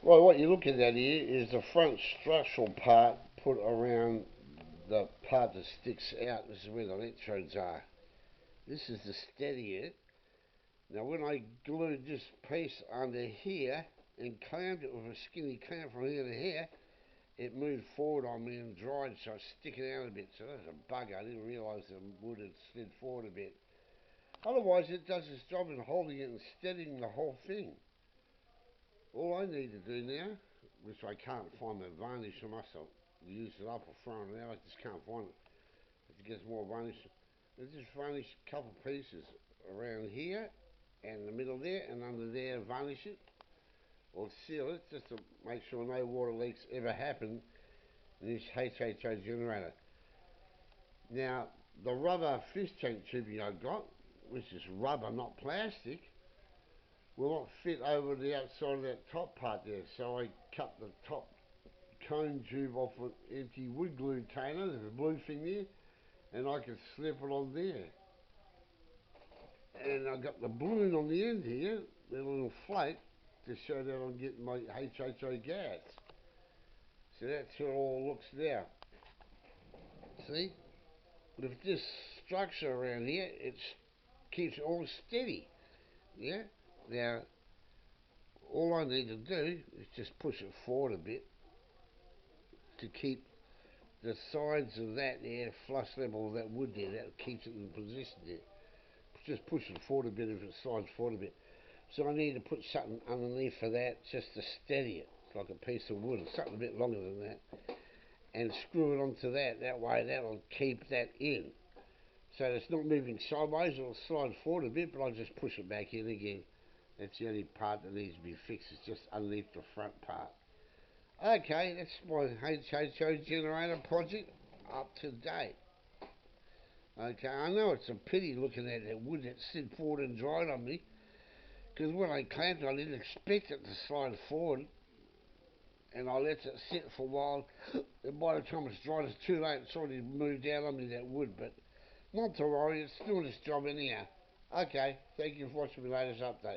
Well, what you're looking at here is the front structural part put around the part that sticks out. This is where the electrodes are. This is the steadier. Now, when I glued this piece under here and clamped it with a skinny clamp from here to here, it moved forward on me and dried, so it's sticking out a bit. So that's a bugger. I didn't realise the wood had slid forward a bit. Otherwise, it does its job in holding it and steadying the whole thing. All I need to do now, which I can't find the varnish, I must have used it up or thrown it out, I just can't find it. To get more varnish, I just varnish a couple of pieces around here and the middle there and under there, varnish it or seal it just to make sure no water leaks ever happen in this HHO generator. Now, the rubber fish tank tubing I got, which is rubber, not plastic, will not fit over the outside of that top part there. So I cut the top cone tube off an empty wood glue container, there's a blue thing there, and I can slip it on there. And I've got the balloon on the end here, the little float, to show that I'm getting my HHO gas. So that's how it all looks now. See? With this structure around here, it keeps it all steady. Yeah? Now, all I need to do is just push it forward a bit to keep the sides of that there flush level with that wood there. That keeps it in position there. Just push it forward a bit if it slides forward a bit. So I need to put something underneath for that just to steady it, like a piece of wood, or something a bit longer than that, and screw it onto that. That way that'll keep that in. So it's not moving sideways, it'll slide forward a bit, but I'll just push it back in again. That's the only part that needs to be fixed, it's just underneath the front part. Okay, that's my HHO generator project up to date. Okay, I know it's a pity looking at that wood that slid forward and dried on me, because when I clamped it, I didn't expect it to slide forward, and I let it sit for a while, and by the time it's dried, it's too late, it's already moved out on me, that wood, but not to worry, it's doing its job anyhow. Okay, thank you for watching my latest update.